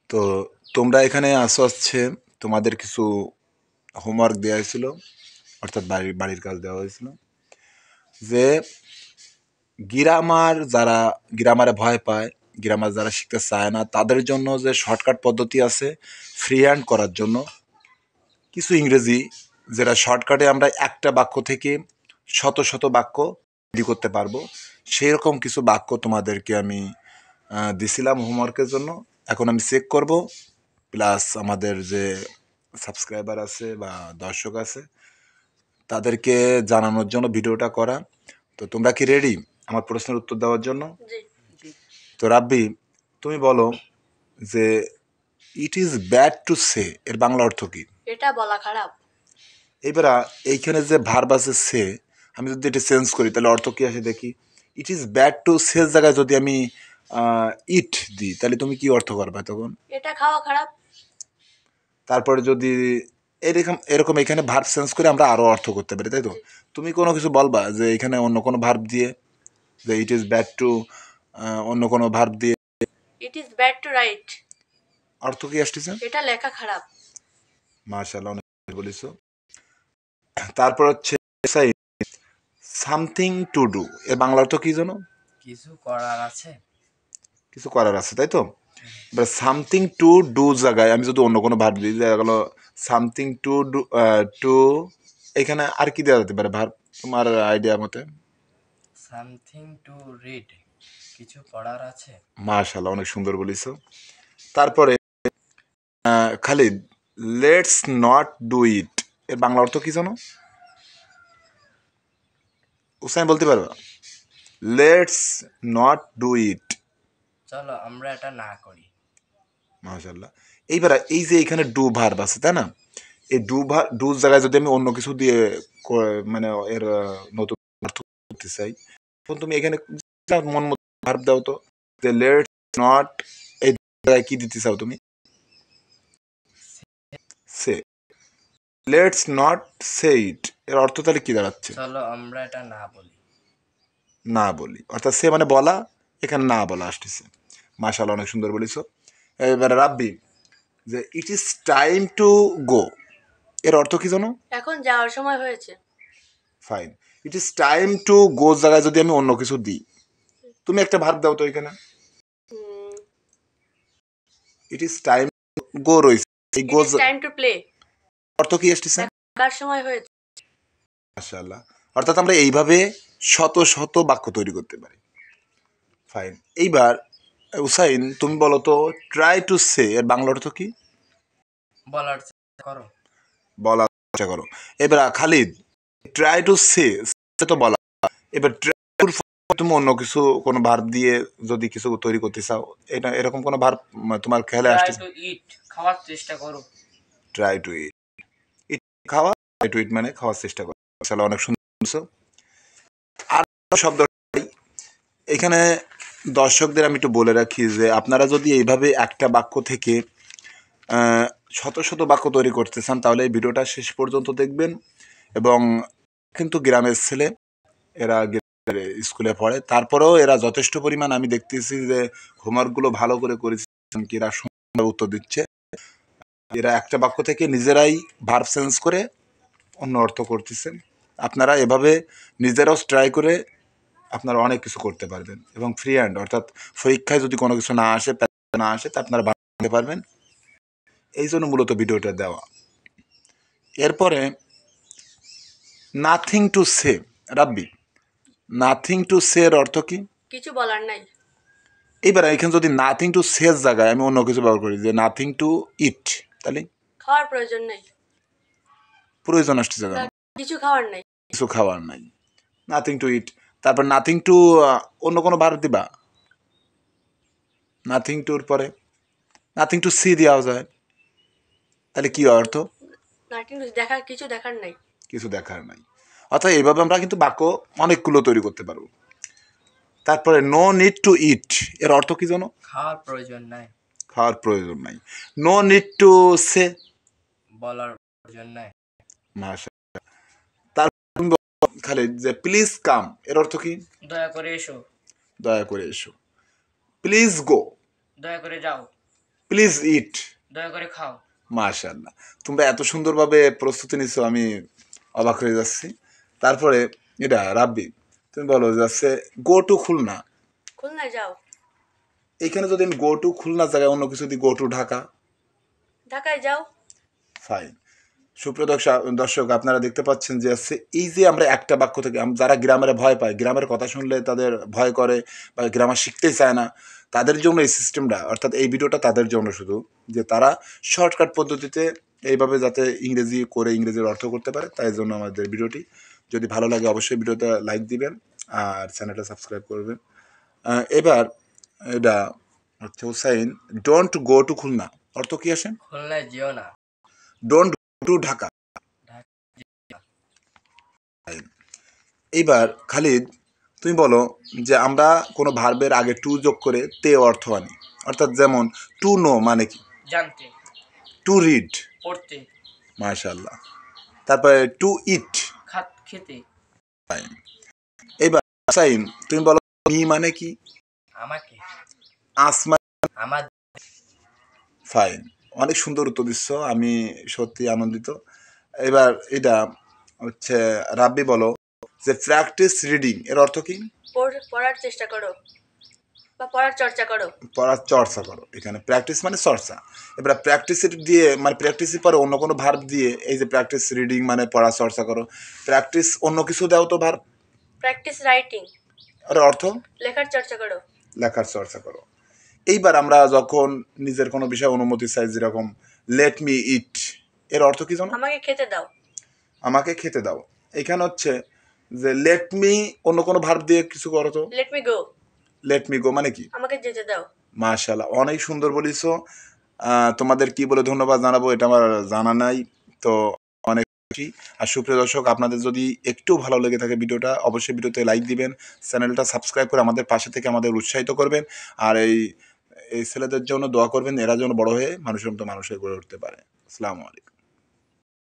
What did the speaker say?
তো তোমরা এখানে আসো হচ্ছে তোমাদের কিছু হোমওয়ার্ক দেওয়া হয়েছিল, অর্থাৎ বাড়ির কাজ দেওয়া হয়েছিল যে গ্রামারে ভয় পায়, গ্রামার যারা শিখতে চায় না তাদের জন্য যে শর্টকাট পদ্ধতি আছে ফ্রি হ্যান্ড করার জন্য কিছু ইংরেজি, যেটা শর্টকাটে আমরা একটা বাক্য থেকে শত শত বাক্য রেডি করতে পারবো, সেই রকম কিছু বাক্য তোমাদেরকে আমি দিছিলাম হোমওয়ার্কের জন্য। এখন আমি চেক করব, প্লাস আমাদের যে সাবস্ক্রাইবার আছে বা দর্শক আছে তাদেরকে জানানোর জন্য ভিডিওটা করা। তো তোমরা কি রেডি আমার প্রশ্নের উত্তর দেওয়ার জন্য? তো রাব্বি, তুমি বলো যে it is bad to say এর বাংলা অর্থ কি? এটা বলা খারাপ। এবার এইখানে যে ভার্ব আছে সে, আমি যদি এটা চেঞ্জ করি তাহলে অর্থ কি আসে দেখি। It is bad to say জায়গায় যদি আমি ইট দিই তাহলে তুমি কি অর্থ করবে তখন? এটা খাওয়া খারাপ। তারপরে যদি এরকম এরকম এখানে ভার্ব চেঞ্জ করে আমরা আরো অর্থ করতে পারি, তাই তো? তুমি কোনো কিছু বলবা যে এখানে অন্য কোনো ভার্ব দিয়ে, যে ইট ইজ ব্যাড টু অন্য কোনো ভার্ব দিয়ে it is bad to right অর্থ কি আসতেছে? এটা লেখা খারাপ। মাশাআল্লাহ, অনেক বলেছো। তারপর হচ্ছে সামথিং টু ডু এর বাংলা অর্থ কি জানো? কিছু করার আছে। কিছু করার আছে, তাই তো? এবার সামথিং টু ডু জায়গায় আমি যদি অন্য কোনো ভার্ব দিই, দেখা গেল সামথিং টু ডু টু, এখানে আর কি দেওয়া যেতে পারে ভার্ব তোমার আইডিয়া মতে? সামথিং টু রিড, কিছু পড়ার আছে। মাশাআল্লাহ, অনেক সুন্দর বলেছো। তারপরে Khalid, let's not do it এর বাংলা অর্থ কি জানো? উসাইন বলতে পারবা? লেটস নট ডু ইট, চলো আমরা এটা না করি। মাশাআল্লাহ। এইবার এই যে এখানে ডু ভার্ব আছে, তাই না? এই ডু জায়গায় যদি আমি অন্য কিছু দিয়ে মানে এর নতুন অর্থ করতে চাই, তখন তুমি এখানে মন মতো ভার্ব দাও তো, যে লেটস নট, এই জায়গায় কি দিতে চাও তুমি? সে। লেটস নট সে ইট এর অর্থ তাহলে কি দাঁড়াচ্ছে? চলো আমরা এটা না বলি। না বলি, অর্থাৎ সে মানে বলা, এখানে না বলা আসতেছে। মাশাআল্লাহ, অনেক সুন্দর বলেছো। এবারে রাব্বি, যে it is time to go এর অর্থ কি জানো? এখন যাওয়ার সময় হয়েছে। Fine. It is time to go জায়গায় যদি আমি অন্য কিছু দিই, তুমি একটা ভার্ব দাও তো এখানে। ইট ইজ টাইম গো রইছে, এই গো টাইম টু প্লে অর্থ কি আসতেছে? যাওয়ার সময় হয়েছে। মাশাআল্লাহ, অর্থাৎ আমরা এইভাবে শত শত বাক্য তৈরি করতে পারি। ফাইন। এইবার উসাইন, তুমি বলো তো ট্রাই টু সে এর বাংলা অর্থ কি? বলার চেষ্টা করো। বলার চেষ্টা করো। এবার খালিদ, ট্রাই টু সে তো বলা, এবার ট্রাই তুমি অন্য কিছু কোনো ভার্ব দিয়ে যদি কিছু তৈরি করতে চাও, এটা এরকম কোনো ভার্ব তোমার খেয়ালে ট্রাই আসতেছে? টু ইট, খাওয়ার চেষ্টা করো। ট্রাই টু ইট, ইট খাওয়া, ট্রাই টু ইট মানে খাওয়ার চেষ্টা করো। আসলে অনেক সুন্দর। আর শব্দ এখানে দর্শকদের আমি একটু বলে রাখি যে আপনারা যদি এইভাবে একটা বাক্য থেকে শত শত বাক্য তৈরি করতে চান তাহলে এই ভিডিওটা শেষ পর্যন্ত দেখবেন। এবং কিন্তু গ্রামের ছেলে, এরা স্কুলে পড়ে, তারপরেও এরা যথেষ্ট পরিমাণ আমি দেখতেছি যে হোমওয়ার্কগুলো ভালো করে করেছেন, কি এরা সুন্দর উত্তর দিচ্ছে। এরা একটা বাক্য থেকে নিজেরাই ভার্ব চেঞ্জ করে অন্য অর্থ করতেছেন। আপনারা এভাবে নিজেরাও ট্রাই করে আপনারা অনেক কিছু করতে পারবেন, এবং ফ্রি হ্যান্ড, অর্থাৎ পরীক্ষায় যদি কোনো কিছু না আসে তা আপনারা বানাতে পারবেন। এই জন্য মূলত ভিডিওটা দেওয়া। এরপরে nothing to say, Rabbi, nothing to say এর অর্থ কি? কিছু বলার নাই। এইবার এখানে যদি নাথিং টু সের জায়গায় আমি অন্য কিছু ব্যবহার করি, যে নাথিং টু ইট, তাহলে খাওয়ার প্রয়োজন নাই। প্রয়োজন আসতেছে কেন? কিছু খাওয়ার নাই। কিছু খাওয়ার নাই, নাথিং টু ইট। তারপর নাথিং টু অন্য কোনো ভার্ব দিবা, নাথিং টুর পরে নাথিং টু সি দেওয়া যায়, তাহলে কি অর্থ? দেখার কিছু দেখার নাই। কিছু দেখার নাই। অর্থাৎ এইভাবে আমরা কিন্তু বাক্য অনেকগুলো তৈরি করতে পারবো। তারপরে নো নিড টু ইট এর অর্থ কি জানো? খাওয়ার প্রয়োজন নাই। খাওয়ার প্রয়োজন নাই। নো নিড টু সে, বলার প্রয়োজন নাই। মাশাআল্লাহ। তারপর খালিদ, যে প্লিজ কাম এর অর্থ কি? দয়া করে এসো। দয়া করে এসো। প্লিজ গো, দয়া করে যাও। প্লিজ ইট। দয়া করে খাও। মাশাআল্লাহ, তোমরা এত সুন্দরভাবে প্রস্তুতি নিছো, আমি অবাক হয়ে যাচ্ছি। তারপরে এটা রাব্বি, তুমি বলো যাচ্ছে গো টু খুলনা। খুলনায় যাও। এখানে যদি আমি গো টু খুলনা জায়গায় অন্য কিছু দিই, গো টু ঢাকা। ঢাকায় যাও। ফাইন। সুপ্রিয় দর্শক, আপনারা দেখতে পাচ্ছেন যে আছে এই যে আমরা একটা বাক্য থেকে যারা গ্রামারে ভয় পায়, গ্রামের কথা শুনলে তাদের ভয় করে বা গ্রামার শিখতেই চায় না, তাদের জন্য এই সিস্টেমটা, অর্থাৎ এই ভিডিওটা তাদের জন্য শুধু, যে তারা শর্টকাট পদ্ধতিতে এইভাবে যাতে ইংরেজি করে ইংরেজির অর্থ করতে পারে, তাই জন্য আমাদের ভিডিওটি। যদি ভালো লাগে অবশ্যই ভিডিওটা লাইক দিবেন আর চ্যানেলটা সাবস্ক্রাইব করবেন। এবার এটা হচ্ছে Hussain, don't go to Khulna অর্থ কি আসে? খুলনায় যেও না। Don't go to Dhaka. এইবার খালিদ, তুমি বলো যে আমরা কোনো ভার্বের আগে টু যোগ করে তে অর্থ আনি, অর্থাৎ যেমন টু নো মানে কি? জানতে। To read. পড়তে। মাশাআল্লাহ। তারপরে টু ইট। খেতে। এইবার সাইন, তুমি বলো মি মানে কি? আমাকে। আসমা। আমার। ফাইন, অনেক সুন্দর উত্তর দিচ্ছ, আমি সত্যি আনন্দিত। এবার এটা হচ্ছে রাব্বি বলো যে প্র্যাকটিস রিডিং এর অর্থ কি? পড়ার চেষ্টা করো বা পড়ার চর্চা করো। পড়ার চর্চা করো। এখানে প্র্যাকটিস মানে চর্চা। এবার প্র্যাকটিস দিয়ে মানে প্র্যাকটিসের পরে অন্য কোনো ভার্ব দিয়ে, এই যে প্র্যাকটিস রিডিং মানে পড়া চর্চা করো, প্র্যাকটিস অন্য কিছু দাও তো ভার্ব। Practice writing. আর অর্থ? লেখার চর্চা করো। লেখার চর্চা করো। এইবার আমরা যখন নিজের কোনো বিষয়ে অনুমতি চাই, যেরকম লেট মি ইট, এর অর্থ কি জানো? আমাকে খেতে দাও। আমাকে খেতে দাও। এখানে হচ্ছে যে লেট মি অন্য কোনো ভার্ব দিয়ে কিছু করো তো। Let me go. Let me go মানে কি? আমাকে যেতে দাও। মাশাআল্লাহ, অনেক সুন্দর বলিছো। তোমাদের কি বলে ধন্যবাদ জানাবো এটা আমার জানা নাই, তো অনেক খুশি। আর সুপ্রিয় দর্শক, আপনাদের যদি একটু ভালো লেগে থাকে ভিডিওটা, অবশ্যই ভিডিওতে লাইক দিবেন, চ্যানেলটা সাবস্ক্রাইব করে আমাদের পাশে থেকে আমাদের উৎসাহিত করবেন। আর এই ছেলেদের জন্য দোয়া করবেন, এরা যেন বড় হয়ে মানুষের মতো মানুষ হয়ে গড়ে উঠতে পারে। আসসালামু আলাইকুম।